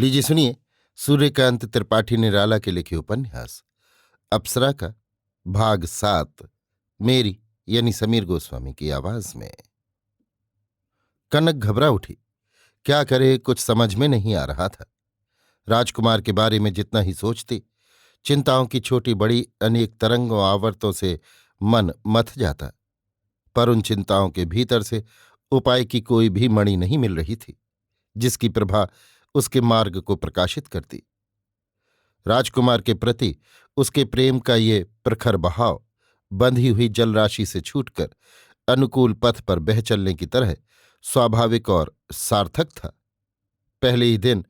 लीजिए सुनिए। सूर्यकांत त्रिपाठी निराला के लिखे उपन्यास अप्सरा का भाग 7 मेरी यानी समीर गोस्वामी की आवाज में। कनक घबरा उठी। क्या करे कुछ समझ में नहीं आ रहा था। राजकुमार के बारे में जितना ही सोचती, चिंताओं की छोटी बड़ी अनेक तरंगों आवर्तों से मन मथ जाता। पर उन चिंताओं के भीतर से उपाय की कोई भी मणि नहीं मिल रही थी जिसकी प्रभा उसके मार्ग को प्रकाशित करती। राजकुमार के प्रति उसके प्रेम का ये प्रखर बहाव बंधी हुई जलराशि से छूटकर अनुकूल पथ पर बह चलने की तरह स्वाभाविक और सार्थक था। पहले ही दिन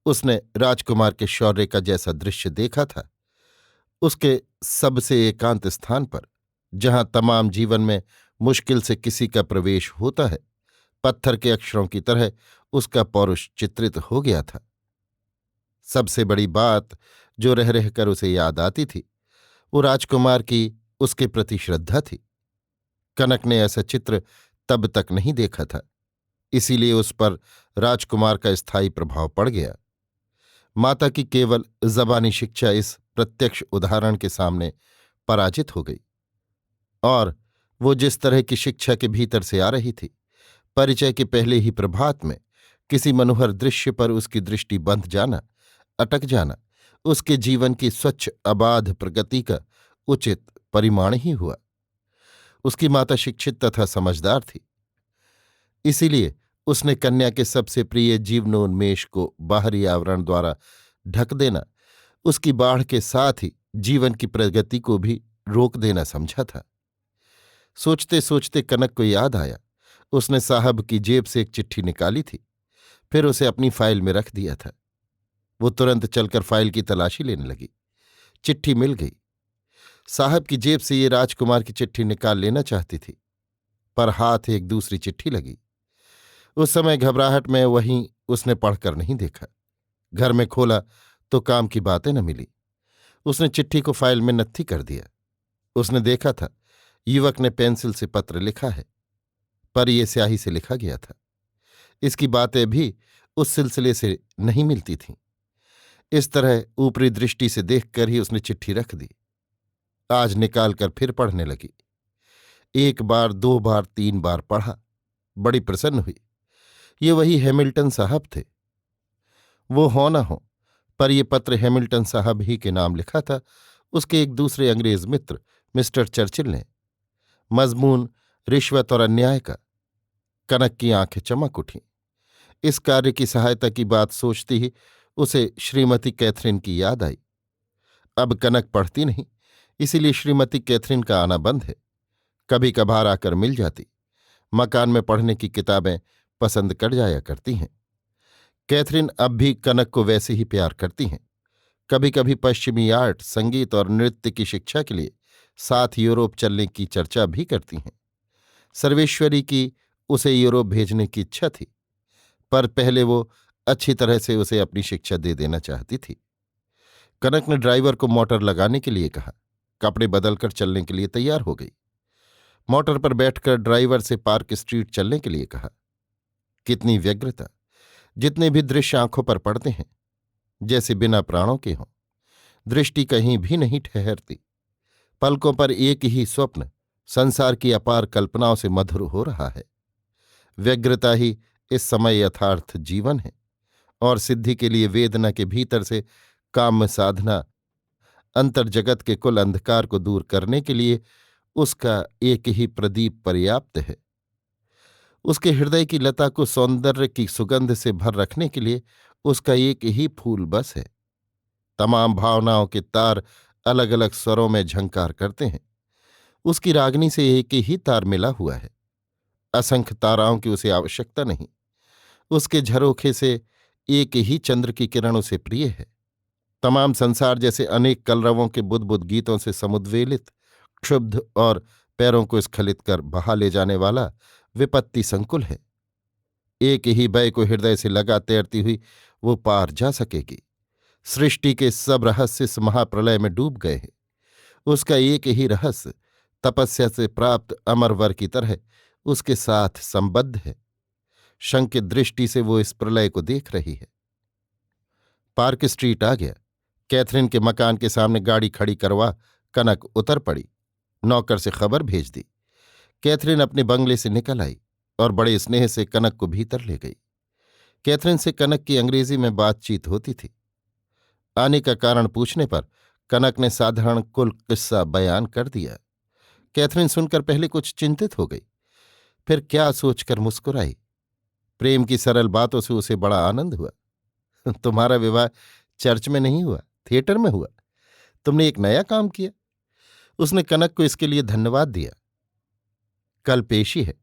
उसने राजकुमार के शौर्य का जैसा दृश्य देखा था, उसके सबसे एकांत स्थान पर, जहां तमाम जीवन में मुश्किल से किसी का प्रवेश होता है, पत्थर के अक्षरों की तरह उसका पौरुष चित्रित हो गया था। सबसे बड़ी बात जो रह रहकर उसे याद आती थी, वो राजकुमार की उसके प्रति श्रद्धा थी। कनक ने ऐसा चित्र तब तक नहीं देखा था, इसीलिए उस पर राजकुमार का स्थायी प्रभाव पड़ गया। माता की केवल जबानी शिक्षा इस प्रत्यक्ष उदाहरण के सामने पराजित हो गई, और वो जिस तरह की शिक्षा के भीतर से आ रही थी, परिचय के पहले ही प्रभात में किसी मनोहर दृश्य पर उसकी दृष्टि बंध जाना, अटक जाना, उसके जीवन की स्वच्छ अबाध प्रगति का उचित परिमाण ही हुआ। उसकी माता शिक्षित तथा समझदार थी, इसीलिए उसने कन्या के सबसे प्रिय जीवनोन्मेष को बाहरी आवरण द्वारा ढक देना, उसकी बाढ़ के साथ ही जीवन की प्रगति को भी रोक देना समझा था। सोचते सोचते कनक को याद आया, उसने साहब की जेब से एक चिट्ठी निकाली थी, फिर उसे अपनी फाइल में रख दिया था। वो तुरंत चलकर फाइल की तलाशी लेने लगी। चिट्ठी मिल गई। साहब की जेब से ये राजकुमार की चिट्ठी निकाल लेना चाहती थी, पर हाथ एक दूसरी चिट्ठी लगी। उस समय घबराहट में वहीं उसने पढ़कर नहीं देखा। घर में खोला तो काम की बातें न मिली। उसने चिट्ठी को फाइल में नत्थी कर दिया। उसने देखा था युवक ने पेंसिल से पत्र लिखा है, पर यह स्याही से लिखा गया था। इसकी बातें भी उस सिलसिले से नहीं मिलती थीं। इस तरह ऊपरी दृष्टि से देखकर ही उसने चिट्ठी रख दी। आज निकालकर फिर पढ़ने लगी। एक बार, दो बार, तीन बार पढ़ा। बड़ी प्रसन्न हुई। ये वही हैमिल्टन साहब थे। वो हो न हो, पर यह पत्र हैमिल्टन साहब ही के नाम लिखा था, उसके एक दूसरे अंग्रेज मित्र मिस्टर चर्चिल ने। मजमून रिश्वत और अन्याय का। कनक की आंखें चमक उठीं। इस कार्य की सहायता की बात सोचती ही उसे श्रीमती कैथरीन की याद आई। अब कनक पढ़ती नहीं, इसीलिए श्रीमती कैथरीन का आना बंद है। कभी कभार आकर मिल जाती। मकान में पढ़ने की किताबें पसंद कर जाया करती हैं। कैथरीन अब भी कनक को वैसे ही प्यार करती हैं। कभी कभी पश्चिमी आर्ट, संगीत और नृत्य की शिक्षा के लिए साथ यूरोप चलने की चर्चा भी करती हैं। सर्वेश्वरी की उसे यूरोप भेजने की इच्छा थी, पर पहले वो अच्छी तरह से उसे अपनी शिक्षा दे देना चाहती थी। कनक ने ड्राइवर को मोटर लगाने के लिए कहा। कपड़े बदलकर चलने के लिए तैयार हो गई। मोटर पर बैठकर ड्राइवर से पार्क स्ट्रीट चलने के लिए कहा। कितनी व्यग्रता! जितने भी दृश्य आंखों पर पड़ते हैं, जैसे बिना प्राणों के हों। दृष्टि कहीं भी नहीं ठहरती। पलकों पर एक ही स्वप्न संसार की अपार कल्पनाओं से मधुर हो रहा है। व्यग्रता ही इस समय यथार्थ जीवन है, और सिद्धि के लिए वेदना के भीतर से काम्य साधना, अंतर्जगत के कुल अंधकार को दूर करने के लिए उसका एक ही प्रदीप पर्याप्त है। उसके हृदय की लता को सौंदर्य की सुगंध से भर रखने के लिए उसका एक ही फूल बस है। तमाम भावनाओं के तार अलग अलग स्वरों में झंकार करते हैं। उसकी रागनी से एक ही तार मिला हुआ है। असंख्य ताराओं की उसे आवश्यकता नहीं। उसके झरोखे से एक ही चंद्र की किरण उसे प्रिय है। तमाम संसार जैसे अनेक कलरवों के बुद्बुद गीतों से समुद्वेलित, क्षुब्ध और पैरों को स्खलित कर बहा ले जाने वाला विपत्ति संकुल है। एक ही भय को हृदय से लगा तैरती हुई वो पार जा सकेगी। सृष्टि के सब रहस्य इस महाप्रलय में डूब गए हैं। उसका एक ही रहस्य तपस्या से प्राप्त अमर वर की तरह उसके साथ संबद्ध है। शंकित दृष्टि से वो इस प्रलय को देख रही है। पार्क स्ट्रीट आ गया। कैथरीन के मकान के सामने गाड़ी खड़ी करवा कनक उतर पड़ी। नौकर से खबर भेज दी। कैथरीन अपने बंगले से निकल आई और बड़े स्नेह से कनक को भीतर ले गई। कैथरीन से कनक की अंग्रेजी में बातचीत होती थी। आने का कारण पूछने पर कनक ने साधारण कुल किस्सा बयान कर दिया। कैथरीन सुनकर पहले कुछ चिंतित हो गई, फिर क्या सोचकर मुस्कुराई। प्रेम की सरल बातों से उसे बड़ा आनंद हुआ। तुम्हारा विवाह चर्च में नहीं हुआ, थिएटर में हुआ। तुमने एक नया काम किया। उसने कनक को इसके लिए धन्यवाद दिया। कल पेशी है।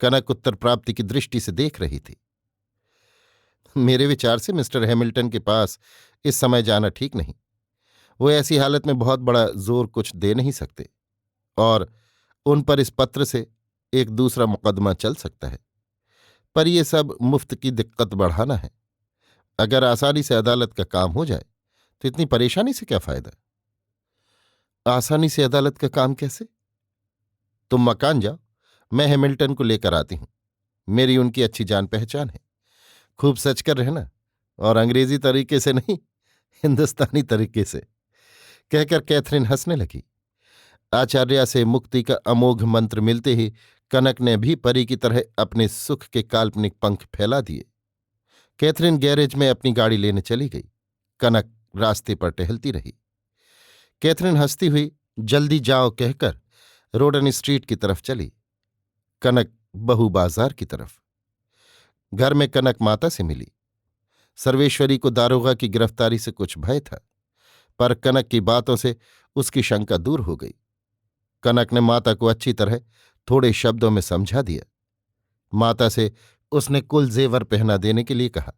कनक उत्तर प्राप्ति की दृष्टि से देख रही थी। मेरे विचार से मिस्टर हैमिल्टन के पास इस समय जाना ठीक नहीं। वो ऐसी हालत में बहुत बड़ा जोर कुछ दे नहीं सकते और उन पर इस पत्र से एक दूसरा मुकदमा चल सकता है। पर यह सब मुफ्त की दिक्कत बढ़ाना है। अगर आसानी से अदालत का काम हो जाए तो इतनी परेशानी से क्या फायदा। आसानी से अदालत का काम कैसे? तुम मकान जाओ, मैं हैमिल्टन को लेकर आती हूं। मेरी उनकी अच्छी जान पहचान है। खूब सच कर रहना, और अंग्रेजी तरीके से नहीं, हिंदुस्तानी तरीके से। कहकर कैथरीन हंसने लगी। आचार्य से मुक्ति का अमोघ मंत्र मिलते ही कनक ने भी परी की तरह अपने सुख के काल्पनिक पंख फैला दिए। कैथरीन गैरेज में अपनी गाड़ी लेने चली गई। कनक रास्ते पर टहलती रही। कैथरीन हंसती हुई जल्दी जाओ कहकर रोडन स्ट्रीट की तरफ चली, कनक बहू बाजार की तरफ। घर में कनक माता से मिली। सर्वेश्वरी को दारोगा की गिरफ्तारी से कुछ भय था, पर कनक की बातों से उसकी शंका दूर हो गई। कनक ने माता को अच्छी तरह थोड़े शब्दों में समझा दिया। माता से उसने कुल जेवर पहना देने के लिए कहा।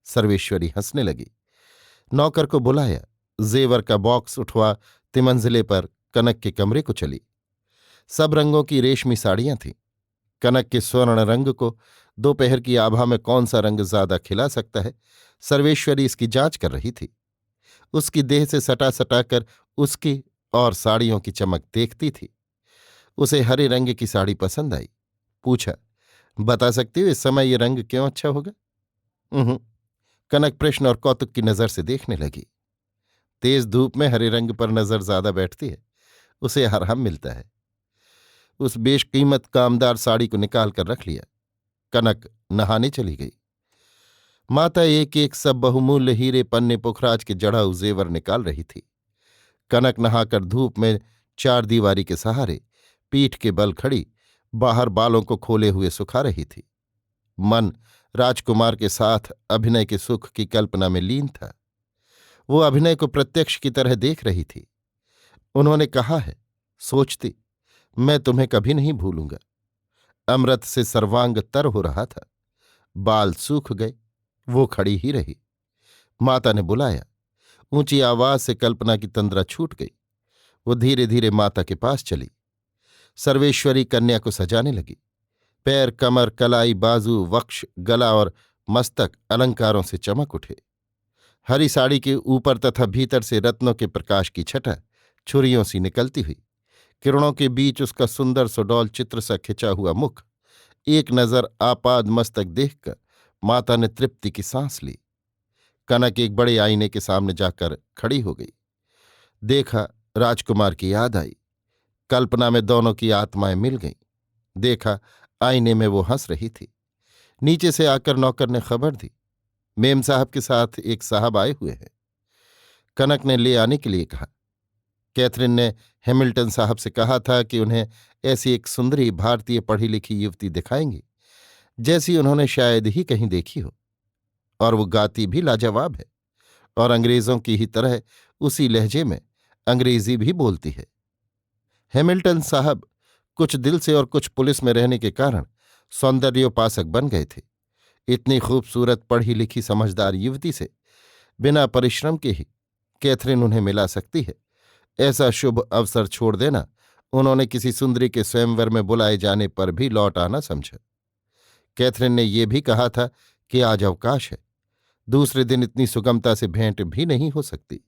सर्वेश्वरी हंसने लगी। नौकर को बुलाया, जेवर का बॉक्स उठवा तिमंजिले पर कनक के कमरे को चली। सब रंगों की रेशमी साड़ियां थीं। कनक के स्वर्ण रंग को दोपहर की आभा में कौन सा रंग ज्यादा खिला सकता है, सर्वेश्वरी इसकी जांच कर रही थी। उसकी देह से सटा सटा कर उसकी और साड़ियों की चमक देखती थी। उसे हरे रंग की साड़ी पसंद आई। पूछा, बता सकती हो इस समय ये रंग क्यों अच्छा होगा? कनक प्रश्न और कौतुक की नजर से देखने लगी। तेज धूप में हरे रंग पर नजर ज्यादा बैठती है, उसे आराम मिलता है। उस बेशकीमत कामदार साड़ी को निकाल कर रख लिया। कनक नहाने चली गई। माता एक एक सब बहुमूल्य हीरे पन्ने पुखराज के जड़ाऊ जेवर निकाल रही थी। कनक नहाकर धूप में चार दीवारी के सहारे पीठ के बल खड़ी बाहर बालों को खोले हुए सुखा रही थी। मन राजकुमार के साथ अभिनय के सुख की कल्पना में लीन था। वो अभिनय को प्रत्यक्ष की तरह देख रही थी। उन्होंने कहा है, सोचती, मैं तुम्हें कभी नहीं भूलूंगा। अमृत से सर्वांग तर हो रहा था। बाल सूख गए, वो खड़ी ही रही। माता ने बुलाया। ऊंची आवाज से कल्पना की तंद्रा छूट गई। वो धीरे धीरे माता के पास चली। सर्वेश्वरी कन्या को सजाने लगी। पैर, कमर, कलाई, बाजू, वक्ष, गला और मस्तक अलंकारों से चमक उठे। हरी साड़ी के ऊपर तथा भीतर से रत्नों के प्रकाश की छटा छुरियों सी निकलती हुई। किरणों के बीच उसका सुंदर सुडौल चित्र सा खिंचा हुआ मुख। एक नजर आपाद मस्तक देखकर माता ने तृप्ति की सांस ली। कनक एक बड़े आईने के सामने जाकर खड़ी हो गई। देखा, राजकुमार की याद आई। कल्पना में दोनों की आत्माएं मिल गईं। देखा, आईने में वो हंस रही थी। नीचे से आकर नौकर ने खबर दी, मेम साहब के साथ एक साहब आए हुए हैं। कनक ने ले आने के लिए कहा। कैथरीन ने हैमिल्टन साहब से कहा था कि उन्हें ऐसी एक सुंदरी भारतीय पढ़ी लिखी युवती दिखाएंगी जैसी उन्होंने शायद ही कहीं देखी हो, और वो गाती भी लाजवाब है और अंग्रेजों की ही तरह उसी लहजे में अंग्रेजी भी बोलती है। हैमिल्टन साहब कुछ दिल से और कुछ पुलिस में रहने के कारण सौंदर्योपासक बन गए थे। इतनी खूबसूरत पढ़ी लिखी समझदार युवती से बिना परिश्रम के ही कैथरीन उन्हें मिला सकती है, ऐसा शुभ अवसर छोड़ देना उन्होंने किसी सुंदरी के स्वयंवर में बुलाए जाने पर भी लौट आना समझा। कैथरीन ने यह भी कहा था कि आज अवकाश है, दूसरे दिन इतनी सुगमता से भेंट भी नहीं हो सकती।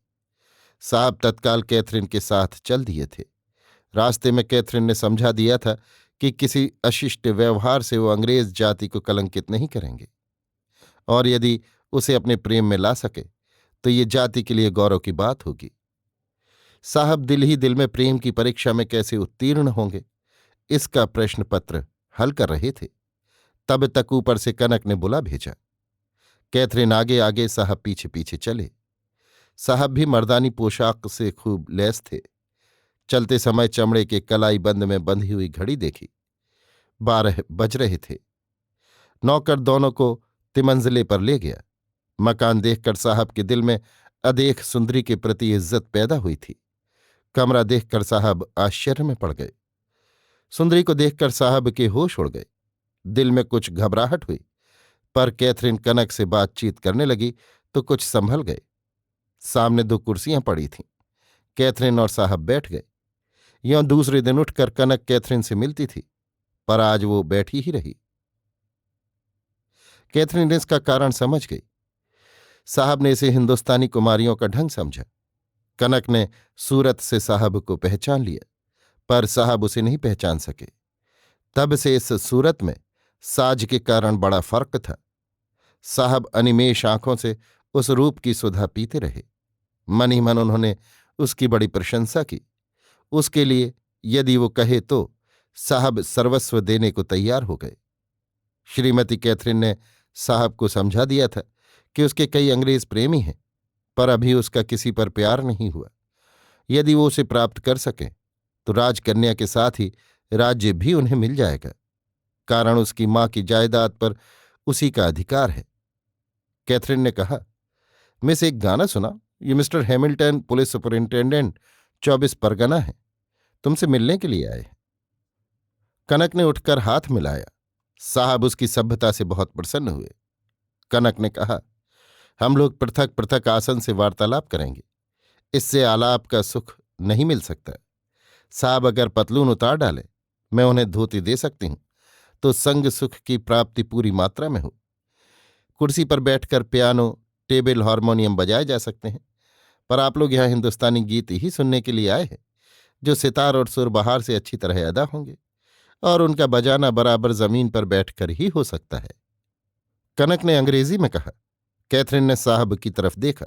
साहब तत्काल कैथरीन के साथ चल दिए थे। रास्ते में कैथरीन ने समझा दिया था कि किसी अशिष्ट व्यवहार से वो अंग्रेज जाति को कलंकित नहीं करेंगे, और यदि उसे अपने प्रेम में ला सके तो ये जाति के लिए गौरव की बात होगी। साहब दिल ही दिल में प्रेम की परीक्षा में कैसे उत्तीर्ण होंगे, इसका प्रश्न पत्र हल कर रहे थे। तब तक ऊपर से कनक ने बुला भेजा। कैथरीन आगे आगे, साहब पीछे पीछे चले। साहब भी मर्दानी पोशाक से खूब लैस थे। चलते समय चमड़े के कलाई बंद में बंधी हुई घड़ी देखी। 12 बज रहे थे। नौकर दोनों को तिमंजिले पर ले गया। मकान देखकर साहब के दिल में अदेख सुंदरी के प्रति इज्जत पैदा हुई थी। कमरा देखकर साहब आश्चर्य में पड़ गए। सुंदरी को देखकर साहब के होश उड़ गए। दिल में कुछ घबराहट हुई, पर कैथरीन कनक से बातचीत करने लगी तो कुछ संभल गए। सामने 2 कुर्सियां पड़ी थीं। कैथरीन और साहब बैठ गए। यों दूसरे दिन उठकर कनक कैथरीन से मिलती थी, पर आज वो बैठी ही रही। कैथरीन इसका कारण समझ गई। साहब ने इसे हिंदुस्तानी कुमारियों का ढंग समझा। कनक ने सूरत से साहब को पहचान लिया, पर साहब उसे नहीं पहचान सके। तब से इस सूरत में साज के कारण बड़ा फर्क था। साहब अनिमेष आंखों से उस रूप की सुधा पीते रहे। मन ही मन उन्होंने उसकी बड़ी प्रशंसा की। उसके लिए यदि वो कहे तो साहब सर्वस्व देने को तैयार हो गए। श्रीमती कैथरीन ने साहब को समझा दिया था कि उसके कई अंग्रेज प्रेमी हैं, पर अभी उसका किसी पर प्यार नहीं हुआ। यदि वो उसे प्राप्त कर सकें तो राजकन्या के साथ ही राज्य भी उन्हें मिल जाएगा, कारण उसकी मां की जायदाद पर उसी का अधिकार है। कैथरीन ने कहा, मिस, एक गाना सुना। ये mister Hamilton, police superintendent 24 Pargana है, तुमसे मिलने के लिए आए हैं। कनक ने उठकर हाथ मिलाया। साहब उसकी सभ्यता से बहुत प्रसन्न हुए। कनक ने कहा, हम लोग पृथक पृथक आसन से वार्तालाप करेंगे, इससे आलाप का सुख नहीं मिल सकता। साहब अगर पतलून उतार डाले, मैं उन्हें धोती दे सकती हूं, तो संग सुख की प्राप्ति पूरी मात्रा में हो। कुर्सी पर बैठकर पियानो, टेबल, हारमोनियम बजाए जा सकते हैं, पर आप लोग यहां हिंदुस्तानी गीत ही सुनने के लिए आए हैं, जो सितार और सुर बहार से अच्छी तरह अदा होंगे, और उनका बजाना बराबर जमीन पर बैठकर ही हो सकता है। कनक ने अंग्रेजी में कहा। कैथरीन ने साहब की तरफ देखा।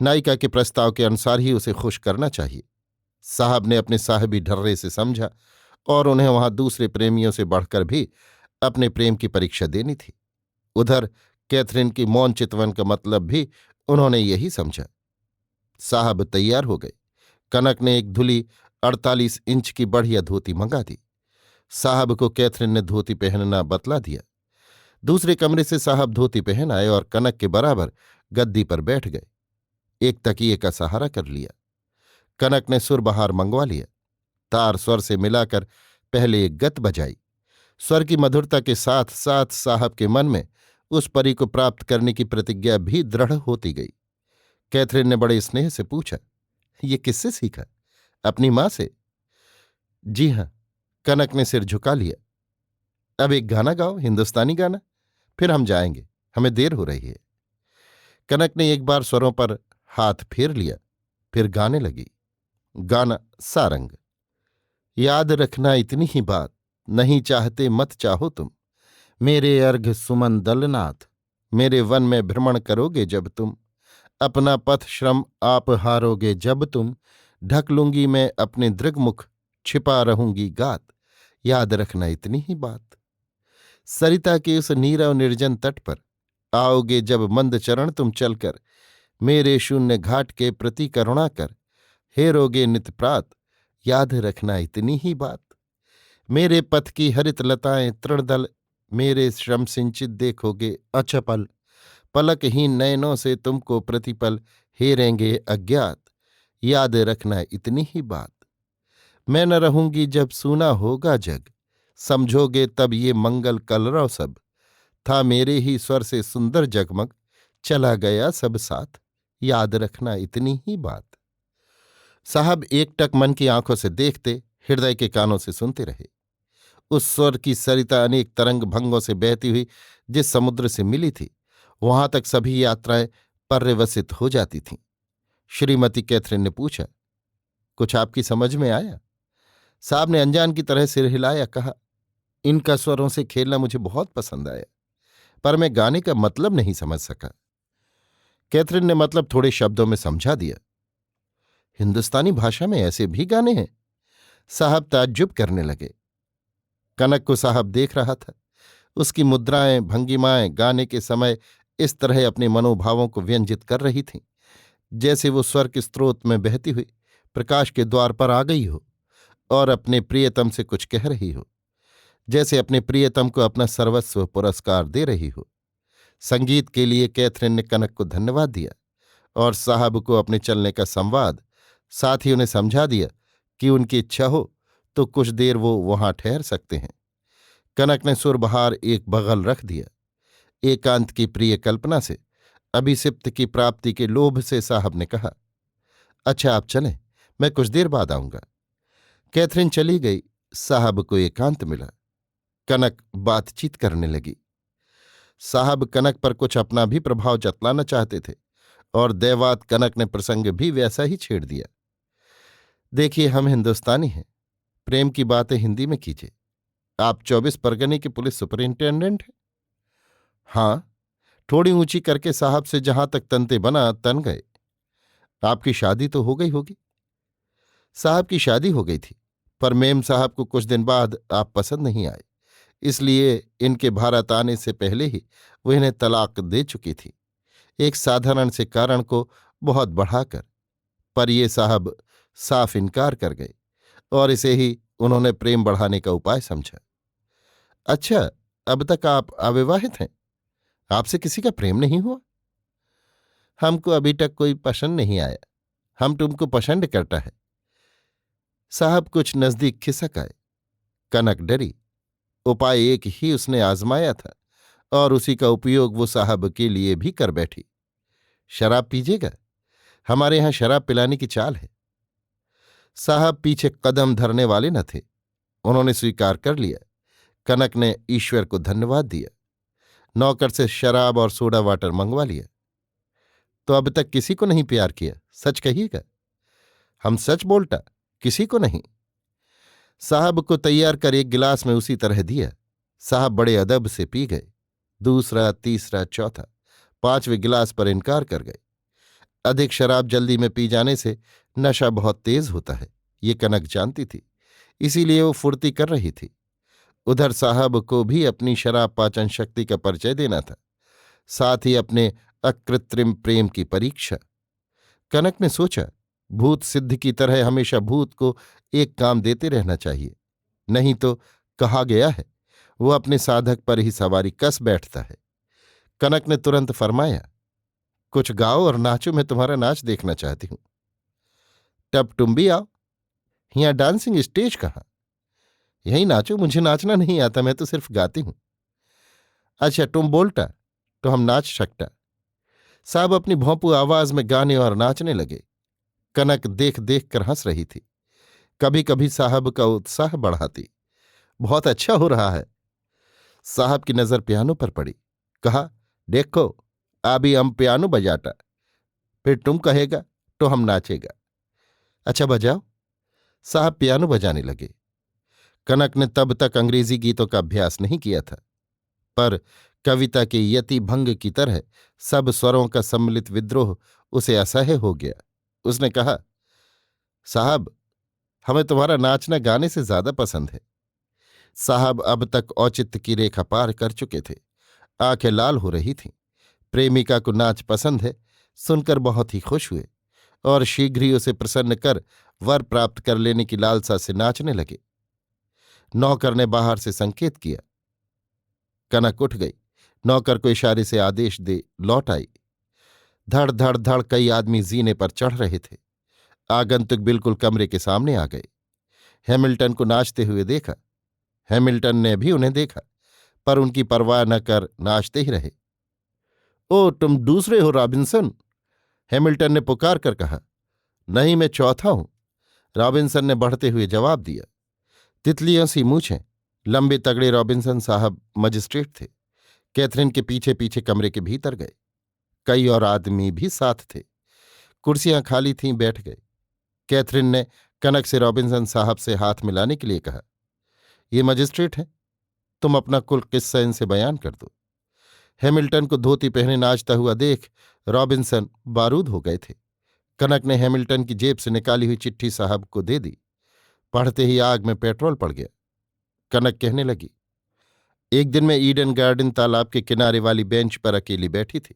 नायिका के प्रस्ताव के अनुसार ही उसे खुश करना चाहिए। साहब ने अपने साहबी ढर्रे से समझा, और उन्हें वहां दूसरे प्रेमियों से बढ़कर भी अपने प्रेम की परीक्षा देनी थी। उधर कैथरीन की मौन चितवन का मतलब भी उन्होंने यही समझा। साहब तैयार हो गए। कनक ने एक धुली 48 इंच की बढ़िया धोती मंगा दी। साहब को कैथरीन ने धोती पहनना बतला दिया। दूसरे कमरे से साहब धोती पहन आए और कनक के बराबर गद्दी पर बैठ गए। एक तकिए का सहारा कर लिया। कनक ने सुर बहार मंगवा लिया। तार स्वर से मिलाकर पहले एक गत बजाई। स्वर की मधुरता के साथ साथ साहब के मन में उस परी को प्राप्त करने की प्रतिज्ञा भी दृढ़ होती गई। कैथरीन ने बड़े स्नेह से पूछा, ये किससे सीखा? अपनी मां से? जी हां, कनक ने सिर झुका लिया। अब एक गाना गाओ, हिंदुस्तानी गाना, फिर हम जाएंगे, हमें देर हो रही है। कनक ने एक बार स्वरों पर हाथ फेर लिया, फिर गाने लगी। गाना सारंग। याद रखना इतनी ही बात, नहीं चाहते मत चाहो तुम, मेरे अर्घ सुमन दलनाथ, मेरे वन में भ्रमण करोगे जब तुम, अपना पथ श्रम आप हारोगे जब तुम, ढक लूंगी मैं अपने दृगमुख, छिपा रहूंगी गात, याद रखना इतनी ही बात। सरिता के उस नीरव निर्जन तट पर आओगे जब मंद चरण तुम चलकर, मेरे शून्य घाट के प्रति करुणा कर, हेरोगे नित प्रात, याद रखना इतनी ही बात। मेरे पथ की हरित लताएं तृणदल, मेरे श्रम सिंचित देखोगे अचपल, पलकहीन नयनों से तुमको प्रतिपल हेरेंगे अज्ञात, याद रखना इतनी ही बात। मैं न रहूंगी जब सूना होगा जग, समझोगे तब ये मंगल कलरव सब, था मेरे ही स्वर से सुंदर जगमग, चला गया सब साथ, याद रखना इतनी ही बात। साहब एकटक मन की आंखों से देखते, हृदय के कानों से सुनते रहे। उस स्वर की सरिता अनेक तरंग भंगों से बहती हुई जिस समुद्र से मिली थी, वहां तक सभी यात्राएं पर्यवसित हो जाती थीं। श्रीमती कैथरीन ने पूछा, कुछ आपकी समझ में आया? साहब ने अनजान की तरह सिर हिलाया, कहा, इनका स्वरों से खेलना मुझे बहुत पसंद आया, पर मैं गाने का मतलब नहीं समझ सका। कैथरीन ने मतलब थोड़े शब्दों में समझा दिया। हिंदुस्तानी भाषा में ऐसे भी गाने हैं? साहब ताज्जुब करने लगे। कनक को साहब देख रहा था। उसकी मुद्राएं भंगिमाएं गाने के समय इस तरह अपने मनोभावों को व्यंजित कर रही थीं, जैसे वो स्वर्ग स्रोत में बहती हुई प्रकाश के द्वार पर आ गई हो और अपने प्रियतम से कुछ कह रही हो, जैसे अपने प्रियतम को अपना सर्वस्व पुरस्कार दे रही हो। संगीत के लिए कैथरीन ने कनक को धन्यवाद दिया और साहब को अपने चलने का संवाद, साथ ही उन्हें समझा दिया कि उनकी इच्छा हो तो कुछ देर वो वहां ठहर सकते हैं। कनक ने सुर बहार एक बगल रख दिया। एकांत की प्रिय कल्पना से, अभिसिप्त की प्राप्ति के लोभ से साहब ने कहा, अच्छा आप चलें, मैं कुछ देर बाद आऊंगा। कैथरीन चली गई। साहब को एकांत मिला। कनक बातचीत करने लगी। साहब कनक पर कुछ अपना भी प्रभाव जतलाना चाहते थे और दैवात कनक ने प्रसंग भी वैसा ही छेड़ दिया। देखिए, हम हिंदुस्तानी हैं, प्रेम की बातें हिंदी में कीजिए। आप 24 परगने के पुलिस सुपरिंटेंडेंट हैं? हाँ। थोड़ी ऊंची करके साहब से जहां तक तनते बना तन गए। आपकी शादी तो हो गई होगी? साहब की शादी हो गई थी, पर मेम साहब को कुछ दिन बाद आप पसंद नहीं आए, इसलिए इनके भारत आने से पहले ही वो इन्हें तलाक दे चुकी थी, एक साधारण से कारण को बहुत बढ़ाकर। पर ये साहब साफ इनकार कर गए और इसे ही उन्होंने प्रेम बढ़ाने का उपाय समझा। अच्छा, अब तक आप अविवाहित हैं? आपसे किसी का प्रेम नहीं हुआ? हमको अभी तक कोई पसंद नहीं आया। हम तुमको पसंद करता है। साहब कुछ नजदीक खिसक आए। कनक डरी। उपाय एक ही उसने आजमाया था और उसी का उपयोग वो साहब के लिए भी कर बैठी। शराब पीजिएगा? हमारे यहां शराब पिलाने की चाल है। साहब पीछे कदम धरने वाले न थे। उन्होंने स्वीकार कर लिया। कनक ने ईश्वर को धन्यवाद दिया। नौकर से शराब और सोडा वाटर मंगवा लिया। तो अब तक किसी को नहीं प्यार किया, सच कहिएगा? हम सच बोलता, किसी को नहीं। साहब को तैयार कर एक गिलास में उसी तरह दिया। साहब बड़े अदब से पी गए। दूसरा, तीसरा, चौथा, 5वें गिलास पर इनकार कर गए। अधिक शराब जल्दी में पी जाने से नशा बहुत तेज होता है, ये कनक जानती थी, इसीलिए वो फुर्ती कर रही थी। उधर साहब को भी अपनी शराब पाचन शक्ति का परिचय देना था, साथ ही अपने अकृत्रिम प्रेम की परीक्षा। कनक ने सोचा, भूत सिद्ध की तरह हमेशा भूत को एक काम देते रहना चाहिए, नहीं तो कहा गया है वो अपने साधक पर ही सवारी कस बैठता है। कनक ने तुरंत फरमाया, कुछ गाओ और नाचो, मैं तुम्हारा नाच देखना चाहती हूं। तब तुम भी आओ। यहां डांसिंग स्टेज कहाँ? यहीं नाचो, मुझे नाचना नहीं आता, मैं तो सिर्फ गाती हूं। अच्छा, तुम बोलता तो हम नाच सकता। साहब अपनी भोंपू आवाज में गाने और नाचने लगे। कनक देख देख कर हंस रही थी। कभी कभी साहब का उत्साह बढ़ाती। बहुत अच्छा हो रहा है। साहब की नजर पियानो पर पड़ी। कहा, देखो, अभी हम पियानो बजाता, फिर तुम कहेगा तो हम नाचेगा। अच्छा बजाओ। साहब पियानो बजाने लगे। कनक ने तब तक अंग्रेजी गीतों का अभ्यास नहीं किया था, पर कविता के यति भंग की तरह सब स्वरों का सम्मिलित विद्रोह उसे असह्य हो गया। उसने कहा, साहब, हमें तुम्हारा नाचना गाने से ज्यादा पसंद है। साहब अब तक औचित्य की रेखा पार कर चुके थे। आंखें लाल हो रही थीं। प्रेमिका को नाच पसंद है सुनकर बहुत ही खुश हुए और शीघ्र ही उसे प्रसन्न कर वर प्राप्त कर लेने की लालसा से नाचने लगे। नौकर ने बाहर से संकेत किया। कनक उठ गई। नौकर को इशारे से आदेश दे लौट आई। धड़ धड़ धड़ कई आदमी जीने पर चढ़ रहे थे। आगंतुक बिल्कुल कमरे के सामने आ गए। हैमिल्टन को नाचते हुए देखा। हैमिल्टन ने भी उन्हें देखा, पर उनकी परवाह न कर नाचते ही रहे। ओ, तुम दूसरे हो रॉबिन्सन? हैमिल्टन ने पुकार कर कहा। नहीं, मैं चौथा हूं, रॉबिन्सन ने बढ़ते हुए जवाब दिया। तितलियों सी मूछें, लंबे तगड़े रॉबिन्सन साहब मजिस्ट्रेट थे। कैथरीन के पीछे पीछे कमरे के भीतर गए। कई और आदमी भी साथ थे। कुर्सियां खाली थीं, बैठ गए। कैथरीन ने कनक से रॉबिन्सन साहब से हाथ मिलाने के लिए कहा। ये मजिस्ट्रेट हैं, तुम अपना कुल किस्सा इनसे बयान कर दो। हैमिल्टन को धोती पहने नाचता हुआ देख रॉबिन्सन बारूद हो गए थे। कनक ने हैमिल्टन की जेब से निकाली हुई चिट्ठी साहब को दे दी। पढ़ते ही आग में पेट्रोल पड़ गया। कनक कहने लगी, एक दिन मैं ईडन गार्डन तालाब के किनारे वाली बेंच पर अकेली बैठी थी।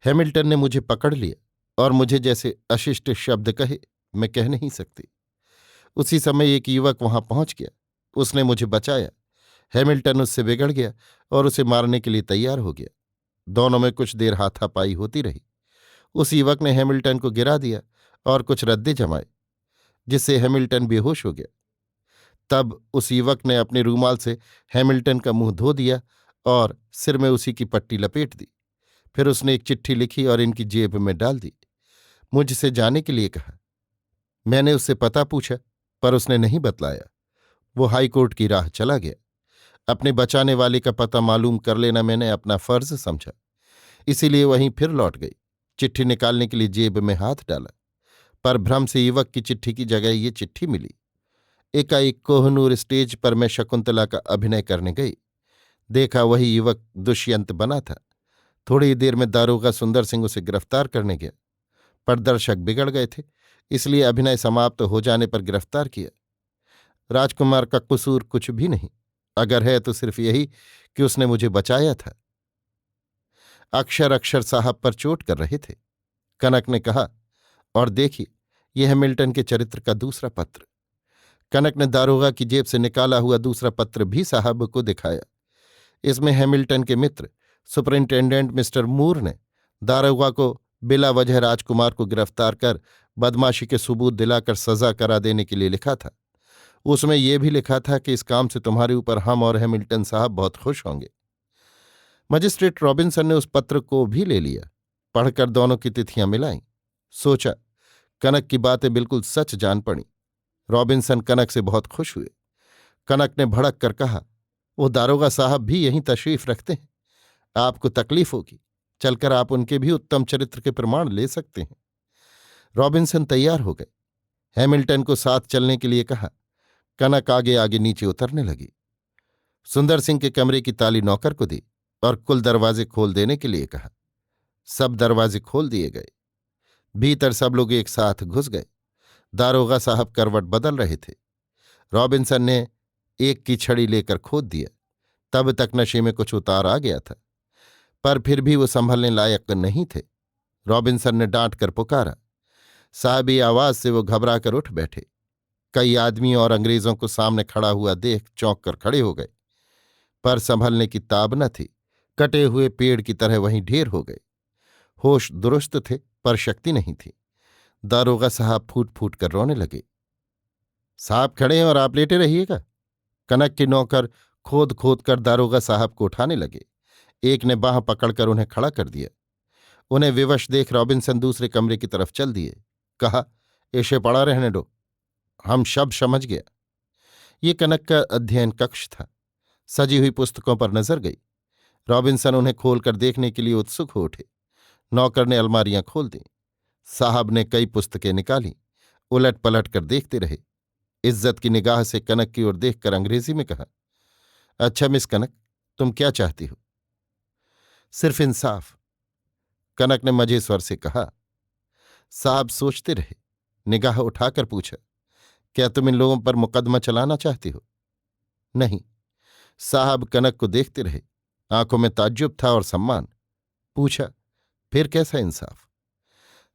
हैमिल्टन ने मुझे पकड़ लिया और मुझे जैसे अशिष्ट शब्द कहे, मैं कह नहीं सकती। उसी समय एक युवक वहां पहुंच गया। उसने मुझे बचाया। हैमिल्टन उससे बिगड़ गया और उसे मारने के लिए तैयार हो गया। दोनों में कुछ देर हाथापाई होती रही। उस युवक ने हैमिल्टन को गिरा दिया और कुछ रद्दे जमाए, जिससे हैमिल्टन बेहोश हो गया। तब उस युवक ने अपने रूमाल से हैमिल्टन का मुंह धो दिया और सिर में उसी की पट्टी लपेट दी। फिर उसने एक चिट्ठी लिखी और इनकी जेब में डाल दी। मुझसे जाने के लिए कहा। मैंने उससे पता पूछा, पर उसने नहीं बतलाया। वो हाईकोर्ट की राह चला गया। अपने बचाने वाले का पता मालूम कर लेना मैंने अपना फर्ज समझा, इसीलिए वहीं फिर लौट गई। चिट्ठी निकालने के लिए जेब में हाथ डाला, पर भ्रम से युवक की चिट्ठी की जगह ये चिट्ठी मिली। एकाएक कोहनूर स्टेज पर मैं शकुंतला का अभिनय करने गई। देखा वही युवक दुष्यंत बना था। थोड़ी ही देर में दारोगा सुंदर सिंह उसे गिरफ्तार करने गया, पर दर्शक बिगड़ गए थे, इसलिए अभिनय समाप्त हो जाने पर गिरफ्तार किया। राजकुमार का कसूर कुछ भी नहीं, अगर है तो सिर्फ यही कि उसने मुझे बचाया था। अक्षर अक्षर साहब पर चोट कर रहे थे। कनक ने कहा, और देखिए, यह है मिल्टन के चरित्र का दूसरा पत्र। कनक ने दारोगा की जेब से निकाला हुआ दूसरा पत्र भी साहब को दिखाया। इसमें हैमिल्टन के मित्र सुपरिंटेंडेंट मिस्टर मूर ने दारोगा को बिला वजह राजकुमार को गिरफ्तार कर बदमाशी के सबूत दिलाकर सजा करा देने के लिए लिखा था। उसमें यह भी लिखा था कि इस काम से तुम्हारे ऊपर हम और हैमिल्टन साहब बहुत खुश होंगे। मजिस्ट्रेट रॉबिन्सन ने उस पत्र को भी ले लिया। पढ़कर दोनों की तिथियां मिलाईं। सोचा, कनक की बातें बिल्कुल सच जान पड़ी। रॉबिन्सन कनक से बहुत खुश हुए। कनक ने भड़क कर कहा, वो दारोगा साहब भी यहीं तशरीफ रखते हैं। आपको तकलीफ होगी, चलकर आप उनके भी उत्तम चरित्र के प्रमाण ले सकते हैं। रॉबिन्सन तैयार हो गए। हैमिल्टन को साथ चलने के लिए कहा। कनक आगे आगे नीचे उतरने लगी। सुंदर सिंह के कमरे की ताली नौकर को दी और कुल दरवाजे खोल देने के लिए कहा। सब दरवाजे खोल दिए गए। भीतर सब लोग एक साथ घुस गए। दारोगा साहब करवट बदल रहे थे। रॉबिन्सन ने एक की छड़ी लेकर खोद दिया। तब तक नशे में कुछ उतार आ गया था, पर फिर भी वो संभलने लायक नहीं थे। रॉबिन्सन ने डांट कर पुकारा। साहबी आवाज से वो घबरा कर उठ बैठे। कई आदमी और अंग्रेजों को सामने खड़ा हुआ देख चौंक कर खड़े हो गए, पर संभलने की ताब न थी। कटे हुए पेड़ की तरह वहीं ढेर हो गए। होश दुरुस्त थे, पर शक्ति नहीं थी। दारोगा साहब फूट फूट कर रोने लगे। साहब खड़े हैं और आप लेटे रहिएगा। कनक के नौकर खोद खोद कर दारोगा साहब को उठाने लगे। एक ने बांह पकड़कर उन्हें खड़ा कर दिया। उन्हें विवश देख रॉबिन्सन दूसरे कमरे की तरफ चल दिए। कहा, ऐसे पड़ा रहने दो, हम शब्द समझ गया। ये कनक का अध्ययन कक्ष था। सजी हुई पुस्तकों पर नजर गई। रॉबिन्सन उन्हें खोलकर देखने के लिए उत्सुक हो उठे। नौकर ने अलमारियां खोल दी। साहब ने कई पुस्तकें निकाली। उलट पलट कर देखते रहे। इज्जत की निगाह से कनक की ओर देखकर अंग्रेजी में कहा, अच्छा मिस कनक, तुम क्या चाहती हो? सिर्फ इंसाफ, कनक ने मजे स्वर से कहा। साहब सोचते रहे। निगाह उठाकर पूछा, क्या तुम इन लोगों पर मुकदमा चलाना चाहती हो? नहीं। साहब कनक को देखते रहे। आंखों में ताज्जुब था और सम्मान। पूछा, फिर कैसा इंसाफ?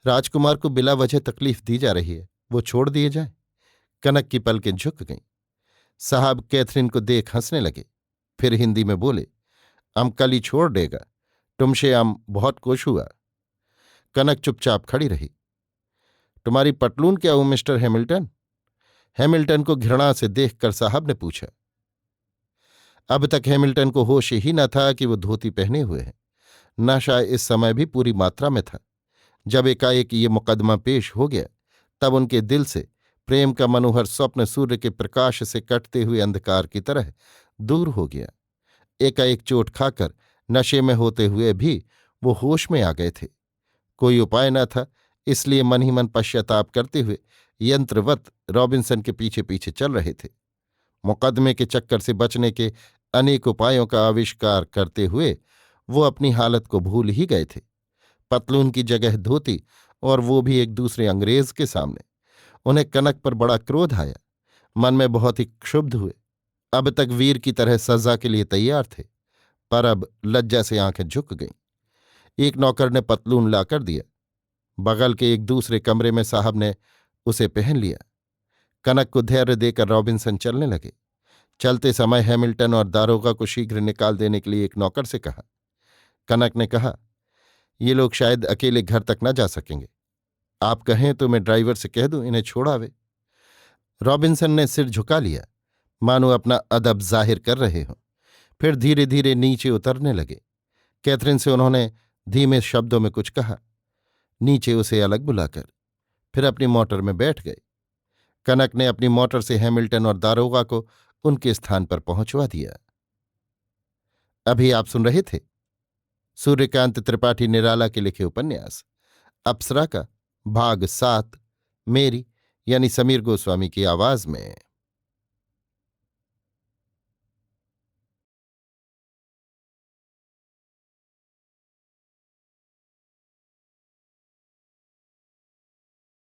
राजकुमार को बिला वजह तकलीफ दी जा रही है, वो छोड़ दिए जाए? कनक की पलकें झुक गईं। साहब कैथरीन को देख हंसने लगे। फिर हिंदी में बोले, हम कल ही छोड़ देगा, तुमसे हम बहुत खुश हुआ। कनक चुपचाप खड़ी रही। तुम्हारी पटलून क्या हो मिस्टर हैमिल्टन? हैमिल्टन को घृणा से देखकर साहब ने पूछा। अब तक हैमिल्टन को होश ही न था कि वो धोती पहने हुए है। नशा इस समय भी पूरी मात्रा में था। जब एकाएक ये मुकदमा पेश हो गया, तब उनके दिल से प्रेम का मनोहर स्वप्न सूर्य के प्रकाश से कटते हुए अंधकार की तरह दूर हो गया। एकाएक चोट खाकर नशे में होते हुए भी वो होश में आ गए थे। कोई उपाय न था, इसलिए मन ही मन पश्चाताप करते हुए यंत्रवत रॉबिन्सन के पीछे पीछे चल रहे थे। मुकदमे के चक्कर से बचने के अनेक उपायों का आविष्कार करते हुए वो अपनी हालत को भूल ही गए थे। पतलून की जगह धोती, और वो भी एक दूसरे अंग्रेज के सामने। उन्हें कनक पर बड़ा क्रोध आया, मन में बहुत ही क्षुब्ध हुए। अब तक वीर की तरह सजा के लिए तैयार थे, पर अब लज्जा से आंखें झुक गईं। एक नौकर ने पतलून लाकर दिया। बगल के एक दूसरे कमरे में साहब ने उसे पहन लिया। कनक को धैर्य देकर रॉबिन्सन चलने लगे। चलते समय हैमिल्टन और दारोगा को शीघ्र निकाल देने के लिए एक नौकर से कहा। कनक ने कहा, ये लोग शायद अकेले घर तक न जा सकेंगे। आप कहें तो मैं ड्राइवर से कह दूं इन्हें छोड़ावे। रॉबिन्सन ने सिर झुका लिया, मानो अपना अदब जाहिर कर रहे हों। फिर धीरे धीरे नीचे उतरने लगे। कैथरीन से उन्होंने धीमे शब्दों में कुछ कहा, नीचे उसे अलग बुलाकर फिर अपनी मोटर में बैठ गए। कनक ने अपनी मोटर से हैमिल्टन और दारोगा को उनके स्थान पर पहुंचवा दिया। अभी आप सुन रहे थे सूर्यकांत त्रिपाठी निराला के लिखे उपन्यास अप्सरा का भाग 7, मेरी यानी समीर गोस्वामी की आवाज में।